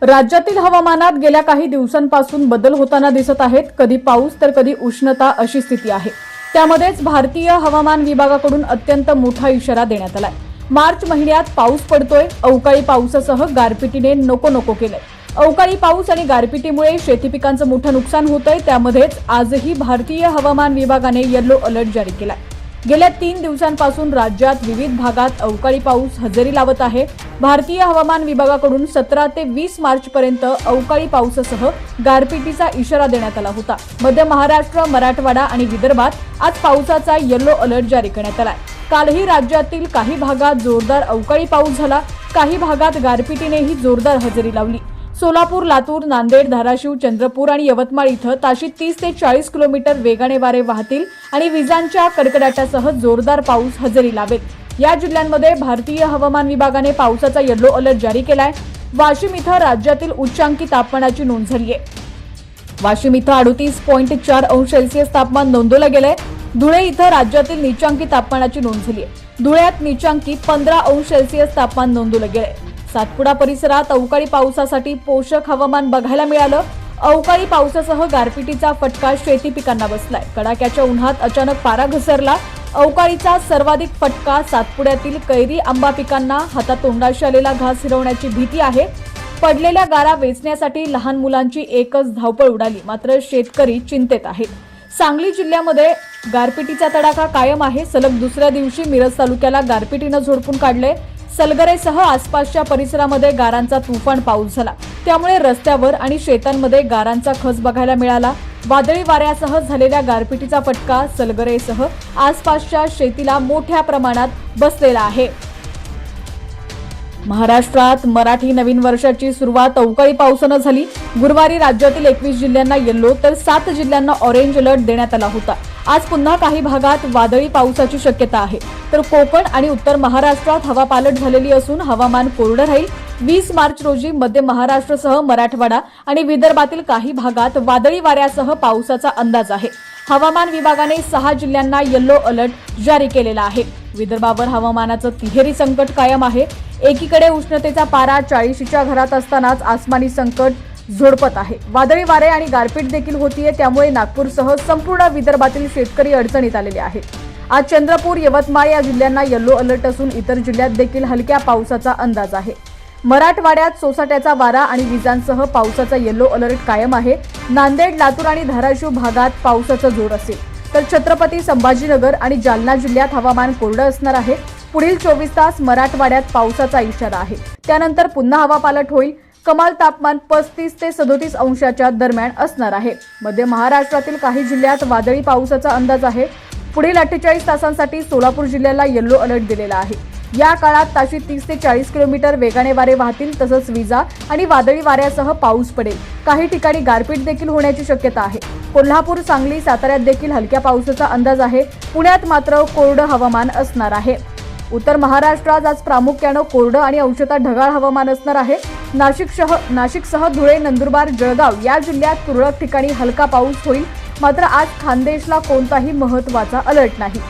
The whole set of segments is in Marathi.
राज्यातील हवामानात गेल्या काही दिवसांपासून बदल होताना दिसत आहेत। कधी पाऊस तर कधी उष्णता अशी स्थिती आहे। त्यामध्येच भारतीय हवामान विभागाकडून अत्यंत मोठा इशारा देण्यात आलाय। मार्च महिन्यात पाऊस पडतोय, अवकाळी पावसासह गारपिटीने नको नको केलंय। अवकाळी पाऊस आणि गारपिटीमुळे शेती पिकांचं मोठं नुकसान होतंय। त्यामध्येच आजही भारतीय हवामान विभागाने येलो अलर्ट जारी केलाय। गेल्या 3 दिवसांपासून राज्यात विविध भागात अवकाळी पाऊस हजेरी लावत आहे। भारतीय हवामान विभागाकडून 17 ते 20 मार्च पर्यंत अवकाळी पावसासह गारपिटीचा इशारा देण्यात आला होता। मध्य महाराष्ट्र, मराठवाडा आणि विदर्भात आज पावसाचा येलो अलर्ट जारी करण्यात आलाय। कालही राज्यातील काही भागात जोरदार अवकाळी पाऊस झाला। काही भागात गारपिटीनेही जोरदार हजेरी लावली। सोलापूर, लातूर, नांदेड, धाराशिव, चंद्रपूर आणि यवतमाळ इथं ताशी 30 ते 40 किलोमीटर वेगाने वारे वाहतील आणि विजांच्या कडकडाटासह जोरदार पाऊस हजेरी लावेल। या जिल्ह्यांमध्ये भारतीय हवामान विभागाने पावसाचा येलो अलर्ट जारी केलाय। वाशिम इथं राज्यातील उच्चांकी तापमानाची नोंद झाली आहे। वाशिम इथं 38.4 अंश सेल्सिअस तापमान नोंदवलं गेलंय। धुळे इथं राज्यातील नीचांकी तापमानाची नोंद झाली आहे। धुळ्यात नीचांकी 15 अंश सेल्सिअस तापमान नोंदवलं गेलंय। सातपुडा परिसरात अवकाळी पावसासाठी पोषक हवामान बघायला मिळालं। अवकाळी पावसासह गारपिटीचा फटका शेती पिकांना बसलाय। कडाक्याच्या उन्हात अचानक पारा घसरला। अवकाळीचा सर्वाधिक फटका सातपुड्यातील कैरी आंबा पिकांना, हातातोंडाशी आलेला घास हिरवण्याची भीती आहे। पडलेल्या गारा वेचण्यासाठी लहान मुलांची एकच धावपळ उडाली, मात्र शेतकरी चिंतेत आहेत। सांगली जिल्ह्यामध्ये गारपिटीचा तडाखा कायम आहे। सलग दुसऱ्या दिवशी मिरज तालुक्याला गारपिटीनं झोडपून काढले। सलगरेसह आसपासच्या परिसरामध्ये गारांचा तुफान पाऊस झाला। त्यामुळे रस्त्यावर आणि शेतांमध्ये गारांचा खच बघायला मिळाला। वादळी वाऱ्यासह झालेल्या गारपिटीचा फटका सलगरेसह आसपासच्या शेतीला मोठ्या प्रमाणात बसलेला आहे। महाराष्ट्रात मराठी नवीन वर्षाची सुरुवात अवकाळी पावसानं झाली। गुरुवारी राज्यातील 21 जिल्ह्यांना येलो तर 7 जिल्ह्यांना ऑरेंज अलर्ट देण्यात आला होता। आज पुन्हा काही भागात वादळी पावसाची शक्यता आहे, तर कोकण आणि उत्तर महाराष्ट्रात हवा पालट झालेली असून हवामान कोरडं राहील। 20 मार्च रोजी मध्य महाराष्ट्रासह मराठवाडा आणि विदर्भातील काही भागात वादळी वाऱ्यासह पावसाचा अंदाज आहे। हवामान विभागाने 6 जिल्ह्यांना येलो अलर्ट जारी केलेला आहे। विदर्भावर हवामानाचं तिहेरी संकट कायम आहे। एकीकडे उष्णतेचा पारा 40च्या घरात असतानाच आसमानी संकट झोडपत आहे। वादळी वारे आणि गारपीट देखील होतीये, त्यामुळे नागपूरसह संपूर्ण विदर्भातील शेतकरी अडचणीत आलेले आहेत। आज चंद्रपूर, यवतमाळ या जिल्ह्यांना येलो अलर्ट असून इतर जिल्ह्यात देखील हलक्या पावसाचा अंदाज आहे। मराठवाड्यात सोसाट्याचा वारा आणि विजांसह पावसाचा येलो अलर्ट कायम आहे। नांदेड, लातूर आणि धाराशिव भागात पावसाचा जोर असेल, तर छत्रपती संभाजीनगर आणि जालना जिल्ह्यात हवामान कोरडं असणार आहे। पुढील 24 तास मराठवाड्यात पावसाचा इशारा आहे। त्यानंतर पुन्हा हवा पालट होईल। कमाल तापमान 35 ते 37 अंशाच्या दरम्यान असणार आहे। मध्य महाराष्ट्रातील काही जिल्ह्यात वादळी पावसाचा अंदाज आहे। पुढील 48 तासांसाठी सोलापूर जिल्ह्याला येलो अलर्ट दिलेला आहे। या काळात ताशी 30 ते 40 किलोमीटर वेगाने वारे वाहतील, तसंच विजा आणि वादळी वाऱ्यासह पाऊस पडेल। काही ठिकाणी गारपीट देखील होण्याची शक्यता आहे। कोल्हापूर, सांगली, साताऱ्यात देखील हलक्या पावसाचा अंदाज आहे। पुण्यात मात्र कोरडं हवामान असणार आहे। उत्तर महाराष्ट्रात आज प्रामुख्यानं कोरडं आणि अंशतः ढगाळ हवामान असणार आहे। नाशिकसह धुळे, नंदुरबार, जळगाव या जिल्ह्यात तुरळक ठिकाणी हलका पाऊस होईल, मात्र आज खान्देशला कोणताही महत्त्वाचा अलर्ट नाही।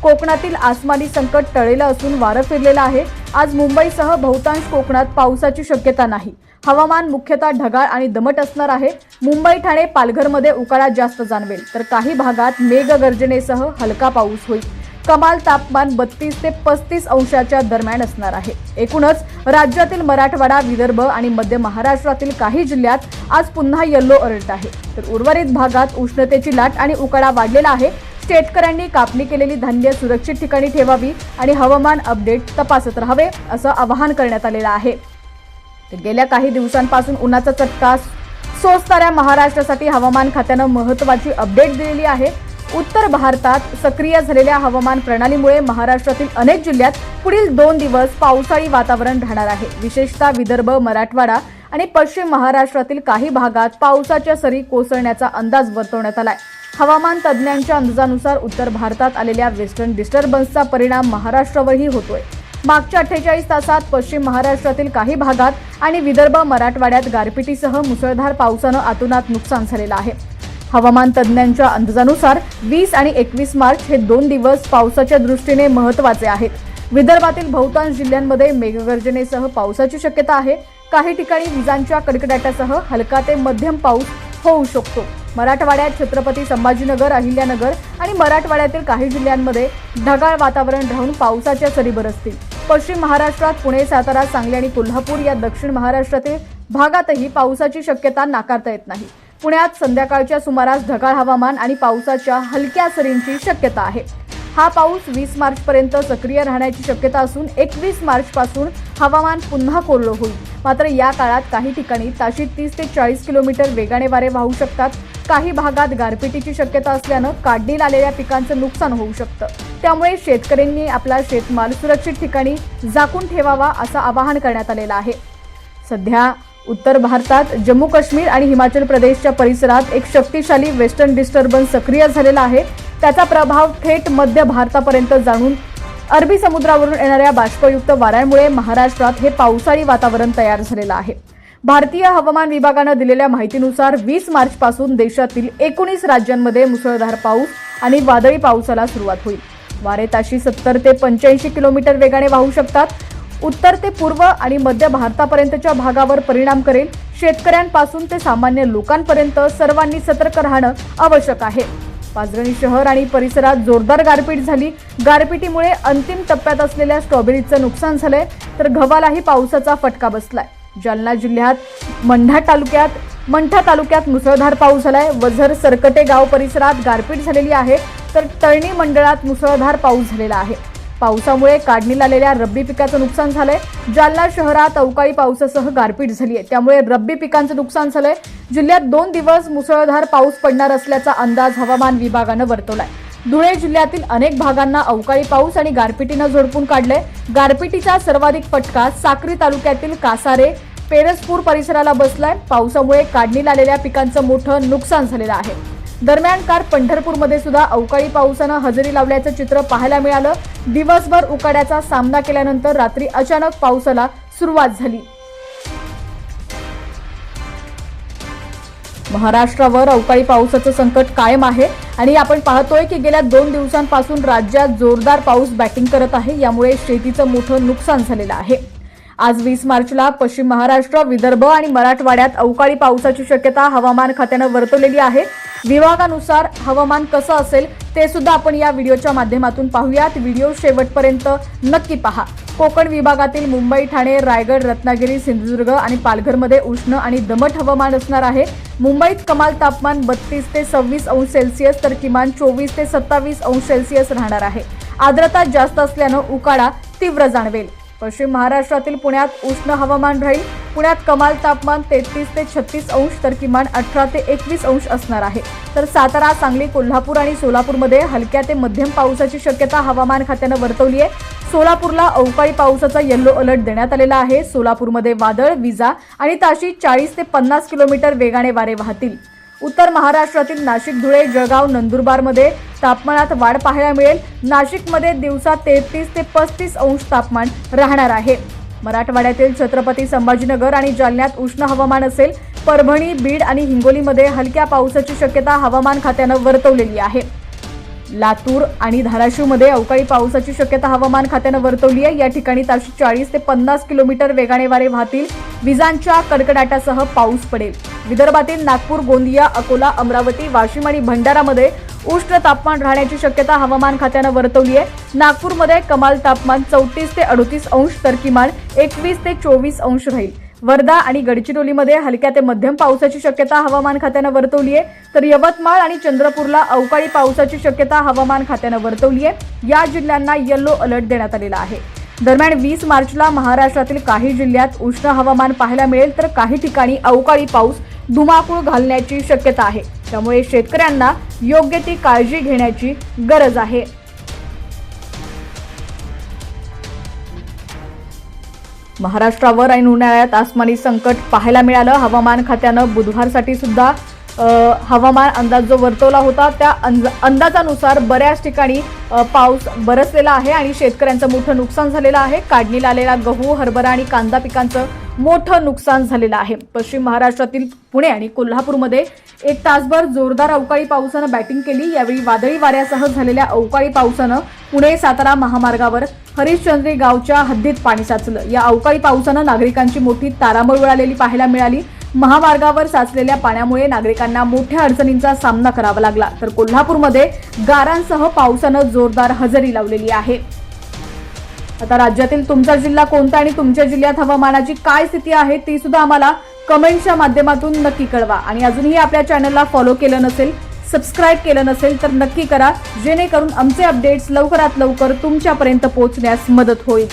कोकणातील आसमानी संकट टळलेलं असून वारं फिरलेलं आहे। आज मुंबईसह बहुतांश कोकणात पावसाची शक्यता नाही। हवामान मुख्यतः ढगाळ आणि दमट असणार आहे। मुंबई, ठाणे, पालघरमध्ये उकाडा जास्त जाणवेल, तर काही भागात मेघगर्जनेसह हलका पाऊस होईल। कमाल तापमान 32 ते 35 अंशाच्या दरम्यान असणार आहे। एकूणच राज्यातील मराठवाडा, विदर्भ आणि मध्य महाराष्ट्रातील काही जिल्ह्यात आज पुन्हा येलो अलर्ट आहे, तर उर्वरित भागात उष्णतेची लाट आणि उकाडा वाढलेला आहे। शेतकऱ्यांनी कापणी केलेली धान्य सुरक्षित ठिकाणी ठेवावी आणि हवामान अपडेट तपासत राहावे, असं आवाहन करण्यात आलेलं आहे। तर गेल्या काही दिवसांपासून उन्हाचा चटका सोसणाऱ्या महाराष्ट्रासाठी हवामान खात्यानं महत्त्वाची अपडेट दिलेली आहे। उत्तर भारतात सक्रिय झालेल्या हवामान प्रणालीमुळे महाराष्ट्रातील अनेक जिल्ह्यात पुढील 2 दिवस पावसाळी वातावरण राहणार आहे। विशेषतः विदर्भ, मराठवाडा आणि पश्चिम महाराष्ट्रातील काही भागात पावसाच्या सरी कोसळण्याचा अंदाज वर्तवण्यात आलाय। हवामान तज्ज्ञांच्या अंदाजानुसार उत्तर भारतात आलेल्या वेस्टर्न डिस्टर्बन्सचा परिणाम महाराष्ट्रावरही होतोय। मागच्या 48 तासात पश्चिम महाराष्ट्रातील काही भागात आणि विदर्भ, मराठवाड्यात गारपिटीसह मुसळधार पावसानं अतोनात नुकसान झालेलं आहे। हवामान तज्ज्ञांच्या अंदाजानुसार 20 आणि 21 मार्च हे 2 दिवस पावसाच्या दृष्टीने महत्त्वाचे आहेत। विदर्भातील बहुतांश जिल्ह्यांमध्ये मेघगर्जनेसह पावसाची शक्यता आहे। काही ठिकाणी विजांच्या कडकडाटासह हलका ते मध्यम पाऊस होऊ शकतो। मराठवाड्यात छत्रपती संभाजीनगर, अहिल्यानगर आणि मराठवाड्यातील काही जिल्ह्यांमध्ये ढगाळ वातावरण राहून पावसाच्या सरी बरसतील। पश्चिम महाराष्ट्रात पुणे, सातारा, सांगली आणि कोल्हापूर या दक्षिण महाराष्ट्रातील भागातही पावसाची शक्यता नाकारता येत नाही। पुण्यात संध्याकाळच्या सुमारास ढगाळ हवामान आणि पावसाच्या हलक्या सरींची शक्यता आहे। हा पाऊस 20 मार्च पर्यंत सक्रिय राहण्याची शक्यता असून 21 मार्च पासून हवामान पुन्हा कोरडं होईल। मात्र या काळात काही ठिकाणी ताशी 30 ते 40 किलोमीटर वेगाने वारे वाहू शकतात। काही भागात गारपिटीची शक्यता असल्यानं काढणीला आलेल्या पिकांचं नुकसान होऊ शकतं। त्यामुळे शेतकऱ्यांनी आपला शेतमाल सुरक्षित ठिकाणी झाकून ठेवावा असं आवाहन करण्यात आलेलं आहे। सध्या उत्तर भारतात जम्मू काश्मीर आणि हिमाचल प्रदेशच्या परिसरात एक शक्तिशाली वेस्टर्न डिस्टर्बन्स सक्रिय झालेला आहे। त्याचा प्रभाव थेट मध्य भारतापर्यंत जाणून अरबी समुद्रावरून येणाऱ्या बाष्पयुक्त वाऱ्यांमुळे महाराष्ट्रात हे पावसाळी वातावरण तयार झालेलं आहे। भारतीय हवामान विभागानं दिलेल्या माहितीनुसार 20 मार्च पासून देशातील 19 राज्यांमध्ये मुसळधार पाऊस आणि वादळी पावसाला सुरुवात होईल। वारे ताशी 70 ते 85 किलोमीटर वेगाने वाहू शकतात। उत्तर ते पूर्व आणि मध्य भारतापर्यंतच्या भागावर परिणाम करेल। शेतकऱ्यांपासून ते सामान्य लोकांपर्यंत सर्वांनी सतर्क राहणं आवश्यक आहे। पाचगणी शहर आणि परिसरात जोरदार गारपीट झाली। गारपिटीमुळे अंतिम टप्प्यात असलेल्या स्ट्रॉबेरीचं नुकसान झालंय, तर गव्हालाही पावसाचा फटका बसलाय। जालना जिल्ह्यात मंठा तालुक्यात मुसळधार पाऊस झालाय। वझर सरकटे गाव परिसरात गारपीट झालेली आहे, तर तळणी मंडळात मुसळधार पाऊस झालेला आहे। पावसामुळे काढणीला आलेल्या रब्बी पिकाचं नुकसान झालंय। जालना शहरात अवकाळी पावसासह गारपीट झाली आहे, त्यामुळे रब्बी पिकांचं नुकसान झालंय। जिल्ह्यात 2 दिवस मुसळधार पाऊस पडणार असल्याचा अंदाज हवामान विभागानं वर्तवलाय। धुळे जिल्ह्यातील अनेक भागांना अवकाळी पाऊस आणि गारपिटीनं झोडपून काढलंय। गारपिटीचा सर्वाधिक फटका साक्री तालुक्यातील कासारे, पेरसपूर परिसराला बसलाय। पावसामुळे काढणीला आलेल्या पिकांचं मोठं नुकसान झालेलं आहे। दरम्यान काल पंढरपूरमध्ये सुद्धा अवकाळी पावसानं हजेरी लावल्याचं चित्र पाहायला मिळालं। दिवसभर उकाड्याचा सामना केल्यानंतर रात्री अचानक पावसाला सुरुवात झाली। महाराष्ट्रावर अवकाळी पावसाचं संकट कायम आहे आणि आपण पाहतोय की गेल्या 2 दिवसांपासून राज्यात जोरदार पाऊस बॅटिंग करत आहे। यामुळे शेतीचं मोठं नुकसान झालेलं आहे। आज 20 मार्चला पश्चिम महाराष्ट्र, विदर्भ आणि मराठवाड्यात अवकाळी पावसाची शक्यता हवामान खात्यानं वर्तवलेली आहे। विभागानुसार हवामान कसं असेल ते सुद्धा आपण या व्हिडिओच्या माध्यमातून पाहूयात। व्हिडिओ शेवटपर्यंत नक्की पहा। कोकण विभागातील मुंबई, ठाणे, रायगड, रत्नागिरी, सिंधुदुर्ग आणि पालघरमध्ये उष्ण आणि दमट हवामान असणार आहे। मुंबईत कमाल तापमान 32 ते 26 अंश सेल्सिअस तर किमान 24 ते 27 अंश सेल्सिअस राहणार आहे। आर्द्रता जास्त असल्यानं उकाडा तीव्र जाणवेल। पश्चिम महाराष्ट्रातील पुण्यात उष्ण हवामान राहील। पुण्यात कमाल तापमान 33 ते 36 अंश तर किमान 18 ते 21 अंश असणार आहे। तर सातारा, सांगली, कोल्हापूर आणि सोलापूरमध्ये हलक्या ते मध्यम पावसाची शक्यता हवामान खात्यानं वर्तवली आहे। सोलापूरला अवकाळी पावसाचा येलो अलर्ट देण्यात आलेला आहे। सोलापूरमध्ये वादळ, विजा आणि ताशी 40 ते 50 किलोमीटर वेगाने वारे वाहतील। उत्तर महाराष्ट्रातील नाशिक, धुळे, जळगाव, नंदुरबारमध्ये तापमानात वाढ पाहायला मिळेल। नाशिकमध्ये दिवसा 33 ते 35 अंश तापमान राहणार आहे। मराठवाड्यातील छत्रपती संभाजीनगर आणि जालन्यात उष्ण हवामान असेल। परभणी, बीड आणि हिंगोलीमध्ये हलक्या पावसाची शक्यता हवामान खात्यानं वर्तवलेली आहे। लातूर आणि धाराशिवमध्ये अवकाळी पावसाची शक्यता हवामान खात्यानं वर्तवली आहे। या ठिकाणी ताशी 40 ते 50 किलोमीटर वेगाने वारे वाहतील। विजांच्या कडकडाटासह पाऊस पडेल। विदर्भातील नागपूर, गोंदिया, अकोला, अमरावती, वाशिम आणि भंडारामध्ये उष्ण तापमान राहण्याची शक्यता हवामान खात्यानं वर्तवली आहे। नागपूरमध्ये कमाल तापमान 34 ते 38 अंश तर किमान 21 ते 24 अंश राहील। वर्धा आणि गडचिरोलीमध्ये हलक्या ते मध्यम पावसाची शक्यता हवामान खात्यानं वर्तवली आहे। तर यवतमाळ आणि चंद्रपूरला अवकाळी पावसाची शक्यता हवामान खात्यानं वर्तवली आहे। या जिल्ह्यांना येलो अलर्ट देण्यात आलेला आहे। दरम्यान 20 मार्चला महाराष्ट्रातील काही जिल्ह्यात उष्ण हवामान पाहायला मिळेल, तर काही ठिकाणी अवकाळी पाऊस धुमाकूळ घालण्याची शक्यता आहे। त्यामुळे शेतकऱ्यांना योग्य ती काळजी घेण्याची गरज आहे। महाराष्ट्रावर ऐन उन्हाळ्यात आसमानी संकट पाहायला मिळालं। हवामान खात्यानं बुधवारसाठी सुद्धा हवामान अंदाज जो वर्तवला होता त्या अंदाजानुसार बऱ्याच ठिकाणी पाऊस बरसलेला आहे आणि शेतकऱ्यांचं मोठं नुकसान झालेलं आहे. काढणीला आलेला गहू, हरभरा आणि कांदा पिकांचं मोठं नुकसान झालेलं आहे. पश्चिम महाराष्ट्रातील पुणे आणि कोल्हापूरमध्ये 1 तासभर जोरदार अवकाळी पावसानं बॅटिंग केली. यावेळी वादळी वाऱ्यासह झालेल्या अवकाळी पावसानं पुणे सातारा महामार्गावर हरिश्चंद्री गावच्या हद्दीत पाणी साचलं. या अवकाळी पावसानं नागरिकांची मोठी तारांबळ उडालेली पाहायला मिळाली. महामार्गावर साचलेल्या पाण्यामुळे नागरिकांना मोठ्या अडचणींचा सामना करावा लागला. तर कोल्हापूरमध्ये गारांसह पावसानं जोरदार हजेरी लावलेली आहे. आता राज्यातील तुमचा जिल्हा कोणता आणि तुमच्या जिल्ह्यात हवामानाची काय स्थिती आहे ती सुद्धा आम्हाला कमेंटच्या माध्यमातून नक्की कळवा. आणि अजूनही आपल्या चॅनलला फॉलो केलं नसेल, सबस्क्राईब केलं नसेल तर नक्की करा, जेणेकरून आमचे अपडेट्स लवकरात लवकर तुमच्यापर्यंत पोहोचण्यास मदत होईल.